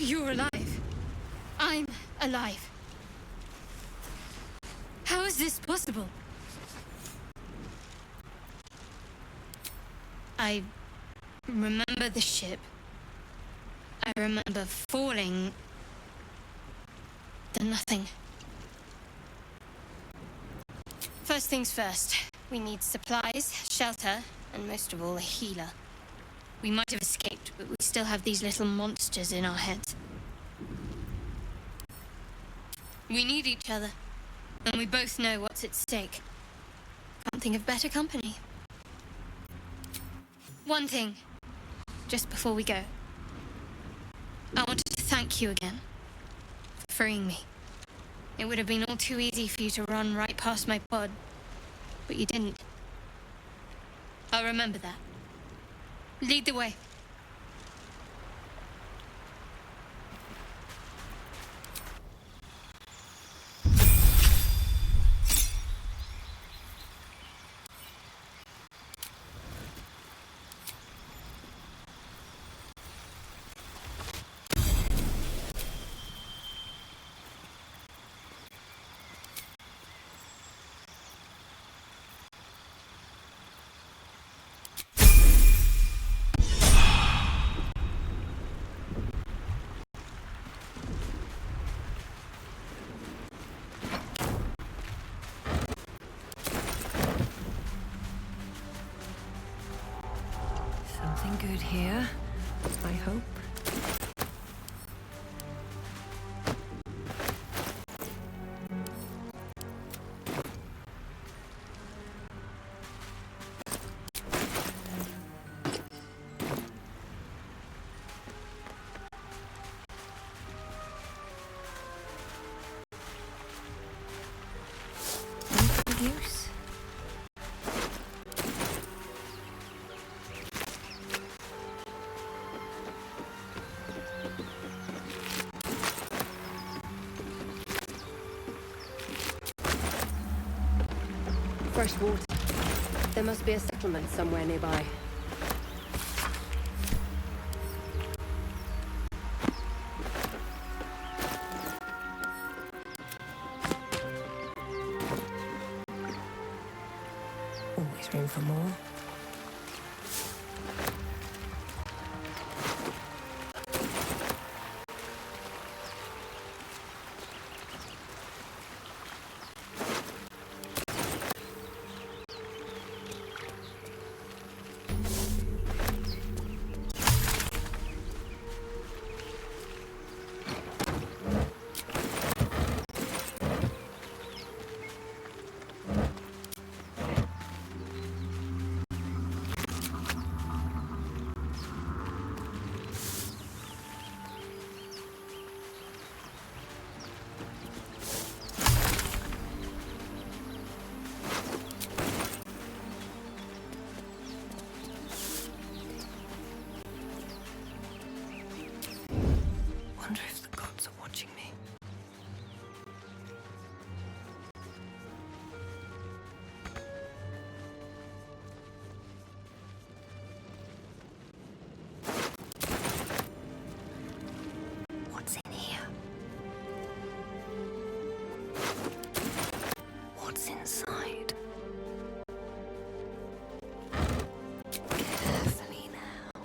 You're alive. I'm alive. How is this possible? I remember the ship. I remember falling. Then nothing. First things first. We need supplies, shelter, and most of all, a healer. We might have escaped, but we still have these little monsters in our heads. We need each other, and we both know what's at stake. Can't think of better company. One thing, just before we go. I wanted to thank you again for freeing me. It would have been all too easy for you to run right past my pod, but you didn't. I'll remember that. Lead the way. Something good here, I hope. Good use. Fresh water. There must be a settlement somewhere nearby. Always room for more. Wonder if the gods are watching me. What's in here? What's inside? Carefully now.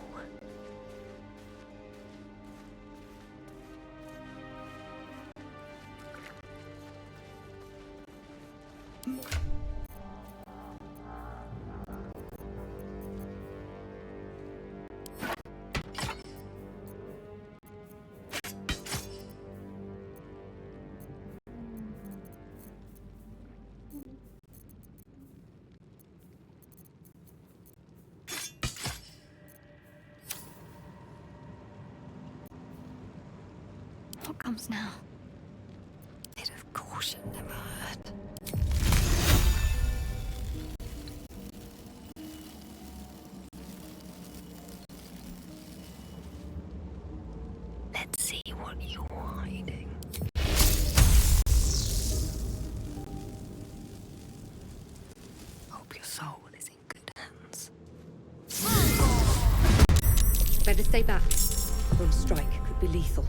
What comes now? Bit of caution never hurt. Let's see what you're hiding. Hope your soul is in good hands. Better stay back. One strike could be lethal.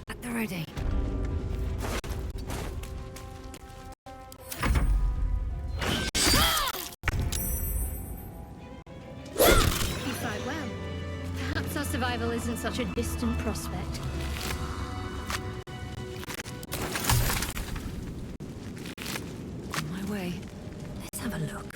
At the ready. You fight well. Perhaps our survival isn't such a distant prospect. On my way. Let's have a look.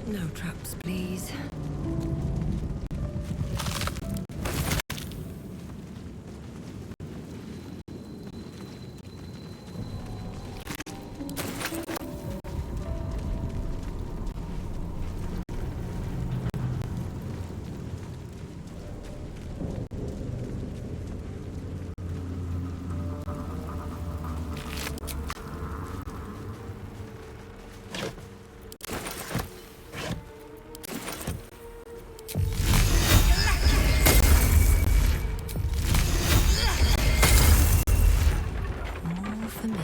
No traps, please. More for me.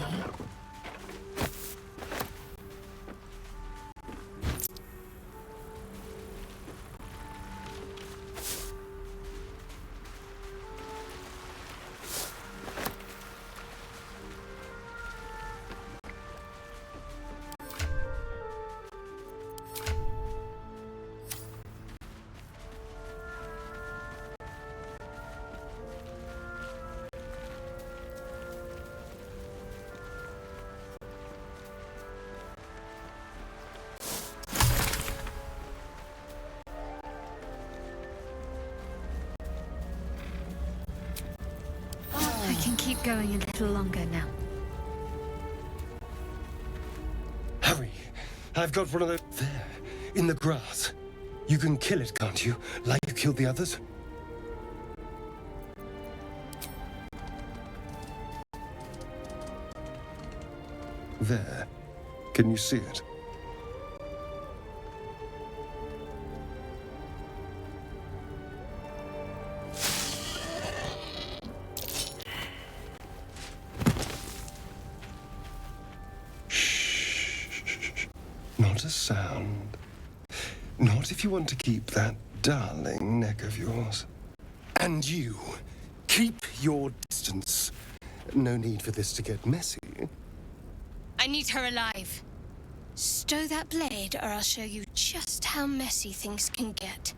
I can keep going a little longer now. Hurry! I've got one of those there, in the grass. You can kill it, can't you? Like you killed the others? There. Can you see it? Shh. Not a sound. Not if you want to keep that darling neck of yours. And you, keep your distance. No need for this to get messy. I need her alive. Stow that blade, or I'll show you just how messy things can get.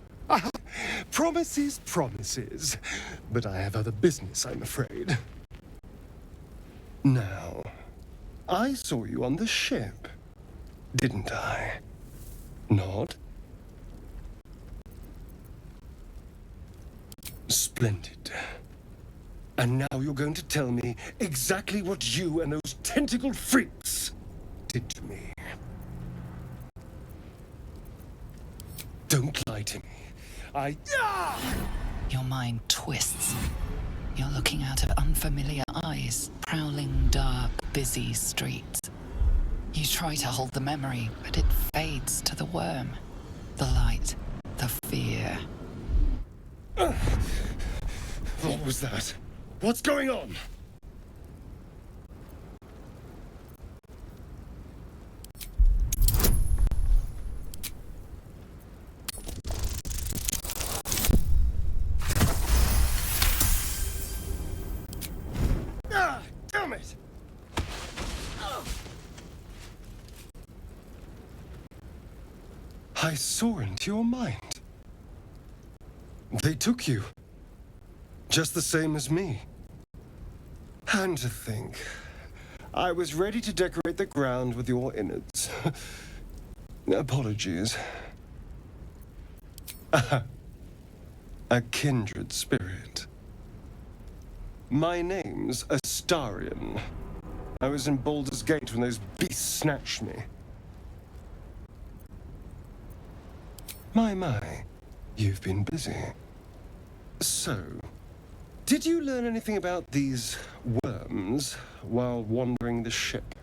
Promises, promises. But I have other business, I'm afraid. Now, I saw you on the ship, didn't I? Nod? Splendid. And now you're going to tell me exactly what you and those tentacled freaks did to me. Don't lie to me. Your mind twists. You're looking out of unfamiliar eyes, prowling dark, busy streets. You try to hold the memory, but it fades to the worm. The light, the fear. What was that? What's going on? Damn it! I saw into your mind. They took you. Just the same as me. And to think, I was ready to decorate the ground with your innards. Apologies. A kindred spirit. My name's Astarion. I was in Baldur's Gate when those beasts snatched me. My, you've been busy. So, did you learn anything about these worms while wandering the ship?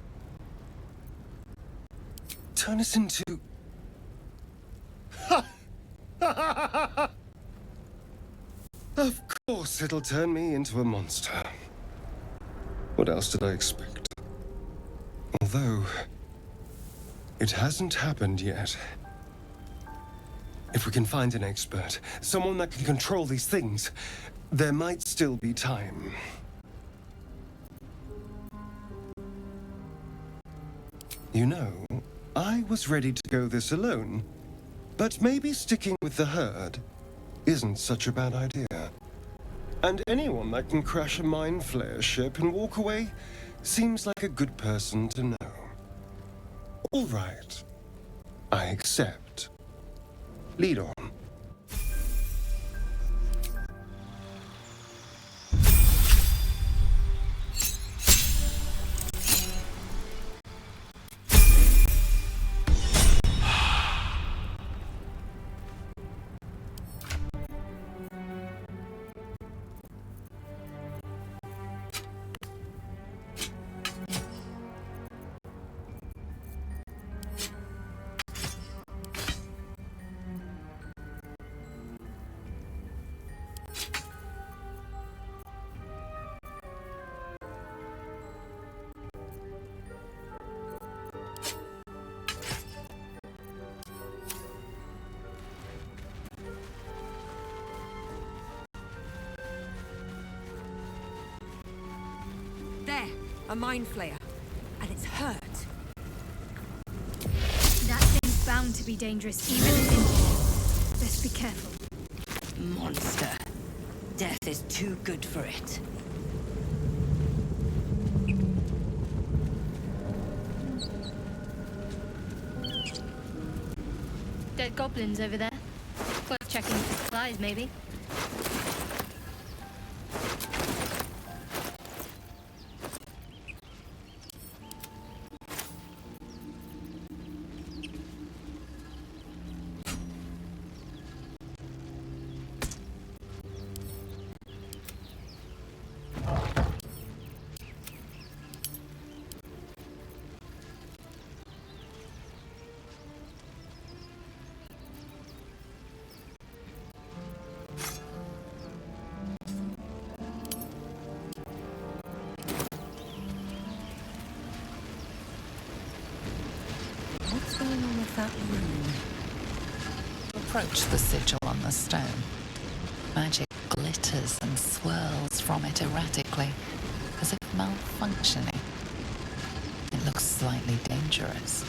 Turn us into... Of course it'll turn me into a monster. What else did I expect? Although, it hasn't happened yet. If we can find an expert, someone that can control these things, there might still be time. You know, I was ready to go this alone, but maybe sticking with the herd isn't such a bad idea. And anyone that can crash a mind flayer ship and walk away seems like a good person to know. All right, I accept. Lead on. There, a mind flayer. And it's hurt. That thing's bound to be dangerous, even if injured. Let's be careful. Monster. Death is too good for it. Dead goblins over there. Worth checking for supplies, maybe. What's going on with that room? Approach the sigil on the stone. Magic glitters and swirls from it erratically, as if malfunctioning. It looks slightly dangerous.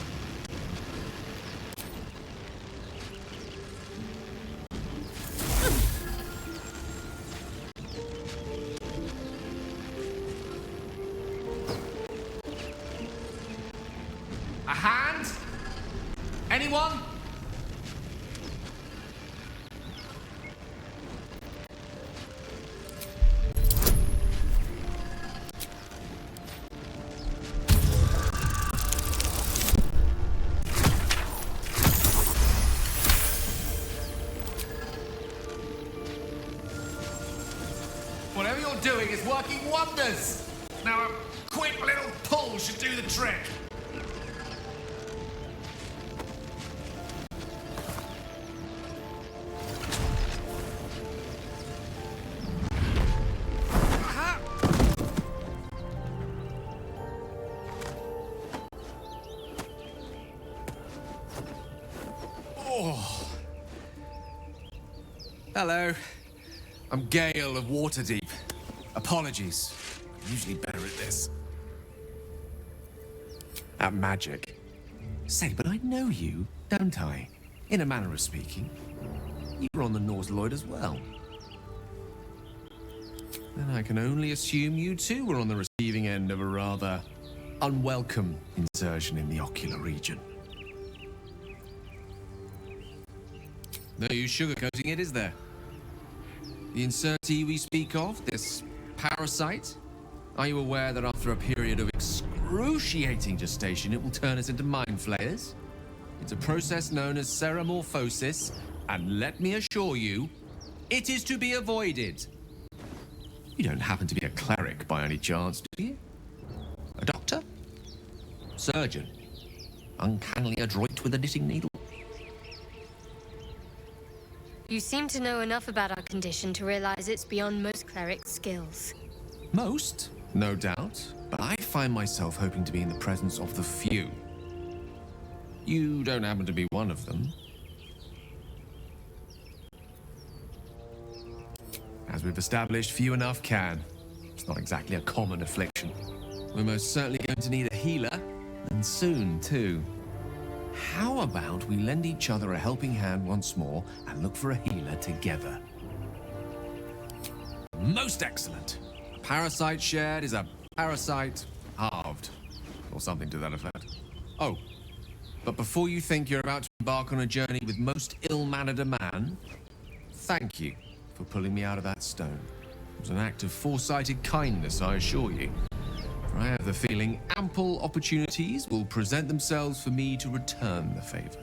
A hand? Anyone? working wonders. Now a quick little pull should do the trick. Aha! Oh. Hello. I'm Gale of Waterdeep. Apologies. I'm usually better at this. At magic. Say, but I know you, don't I? In a manner of speaking. You were on the Norse Lloyd as well. Then I can only assume you too were on the receiving end of a rather unwelcome insertion in the ocular region. No use sugarcoating it, is there? The insertee we speak of, this parasite, are you aware that after a period of excruciating gestation, it will turn us into mind flayers? It's a process known as ceramorphosis, and let me assure you, it is to be avoided. You don't happen to be a cleric by any chance, do you? A doctor? Surgeon? Uncannily adroit with a knitting needle? You seem to know enough about our condition to realize it's beyond most clerics' skills. Most, no doubt, but I find myself hoping to be in the presence of the few. You don't happen to be one of them. As we've established, few enough can. It's not exactly a common affliction. We're most certainly going to need a healer, and soon, too. How about we lend each other a helping hand once more and look for a healer together? Most excellent. A parasite shared is a parasite halved, or something to that effect. Oh, but before you think you're about to embark on a journey with most ill-mannered a man, thank you for pulling me out of that stone. It was an act of foresighted kindness, I assure you. For I have the feeling ample opportunities will present themselves for me to return the favor.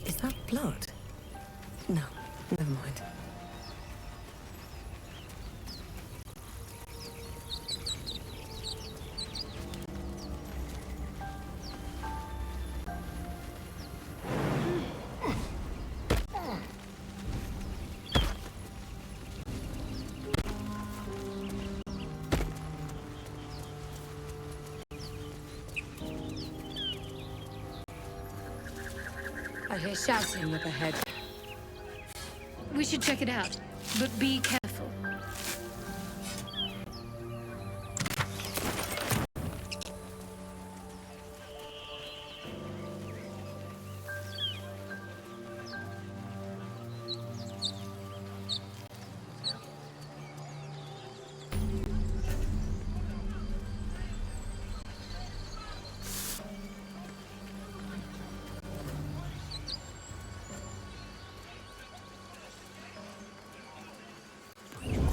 Is that blood? No, never mind. I hear shouting up ahead. We should check it out, but be careful.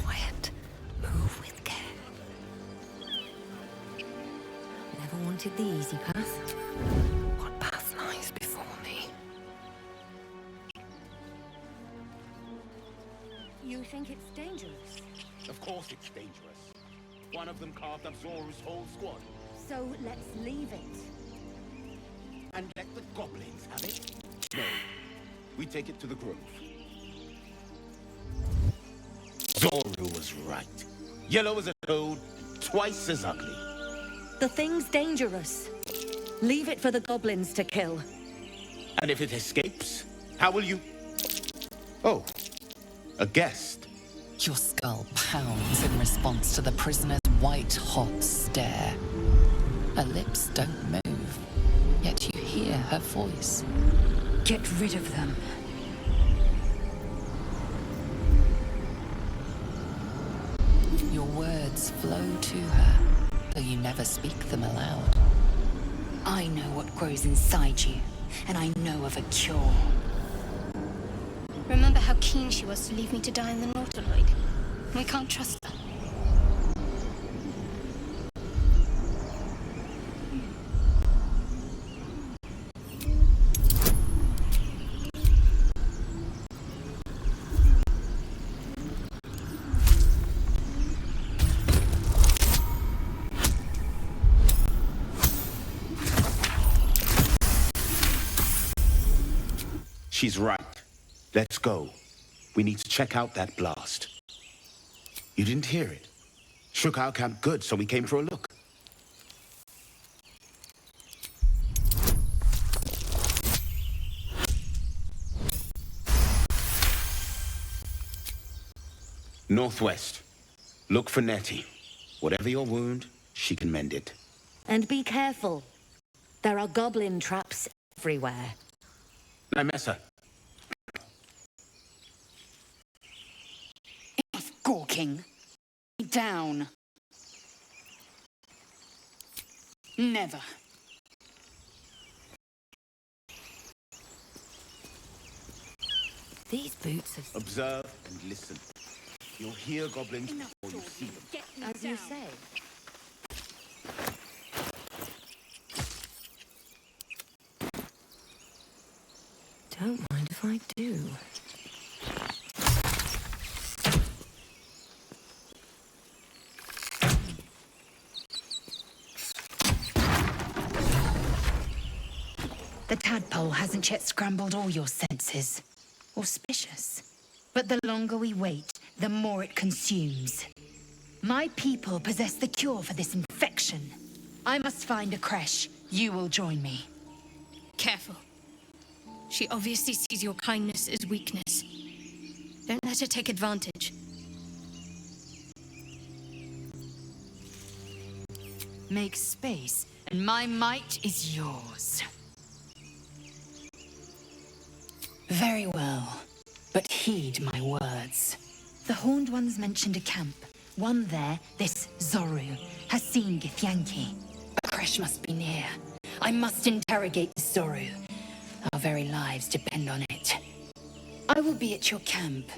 Quiet. Move with care. Never wanted the easy path. What path lies before me? You think it's dangerous? Of course it's dangerous. One of them carved up Zoru's whole squad. So let's leave it. And let the goblins have it? No. We take it to the grove. Zoru was right. Yellow as a toad, twice as ugly. The thing's dangerous. Leave it for the goblins to kill. And if it escapes, how will you... Oh, a guest. Your skull pounds in response to the prisoner's white-hot stare. Her lips don't move, yet you hear her voice. Get rid of them. Your words flow to her, though you never speak them aloud. I know what grows inside you, and I know of a cure. Remember how keen she was to leave me to die in the Nautiloid? We can't trust her. She's right. Let's go. We need to check out that blast. You didn't hear it? Shook our camp good, so we came for a look. Northwest. Look for Nettie. Whatever your wound, she can mend it. And be careful. There are goblin traps everywhere. Nymessa. Enough gawking. Down. Never. These boots are... Observe and listen. You'll hear goblins before you see them. As you say. Don't mind if I do. The tadpole hasn't yet scrambled all your senses. Auspicious. But the longer we wait, the more it consumes. My people possess the cure for this infection. I must find a creche. You will join me. Careful. She obviously sees your kindness as weakness. Don't let her take advantage. Make space, and my might is yours. Very well, but heed my words. The Horned Ones mentioned a camp. One there, this Zoru, has seen Githyanki. A creche must be near. I must interrogate this Zoru. Our very lives depend on it. I will be at your camp.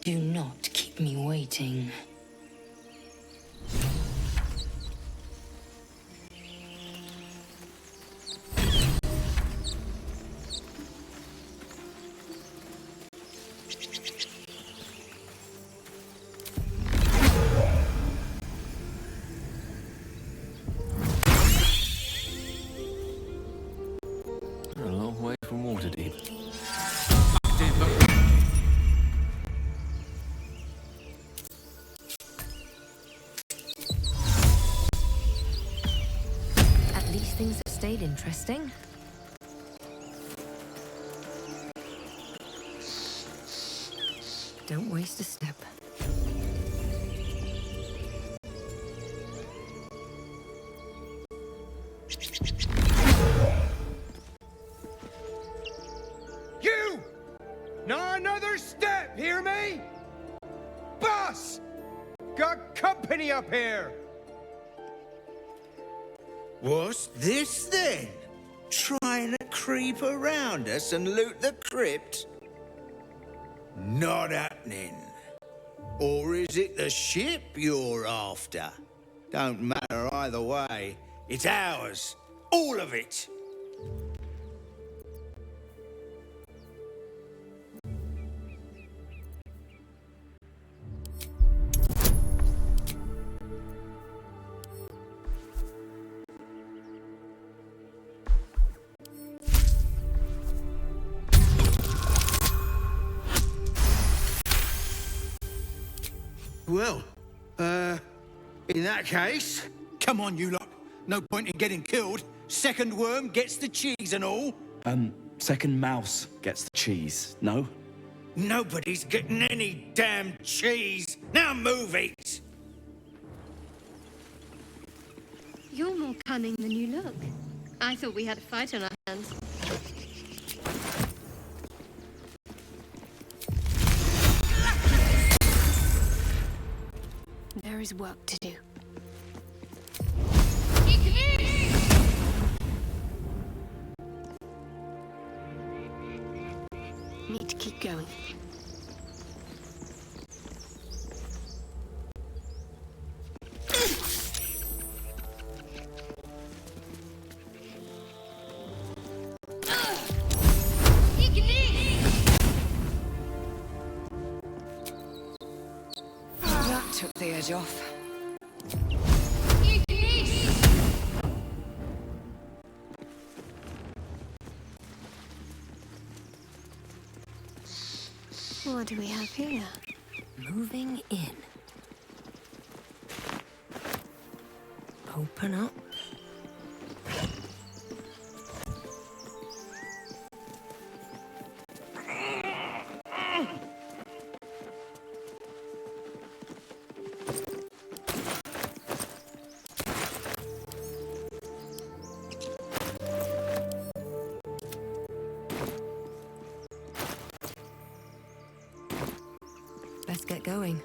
Do not keep me waiting. A long way from Waterdeep. At least things have stayed interesting. Don't waste a step. You! Not another step, hear me? Boss! Got company up here! What's this then? Trying to creep around us and loot the crypt? Not happening. Or is it the ship you're after? Don't matter either way. It's ours. All of it. Well, in that case, come on, you lot. No point in getting killed. Second worm gets the cheese and all. Second mouse gets the cheese, no? Nobody's getting any damn cheese. Now move it. You're more cunning than you look. I thought we had a fight on our hands. There is work to do. Need to keep going. That took the edge off. What do we have here? Moving in. Open up. Let's get going.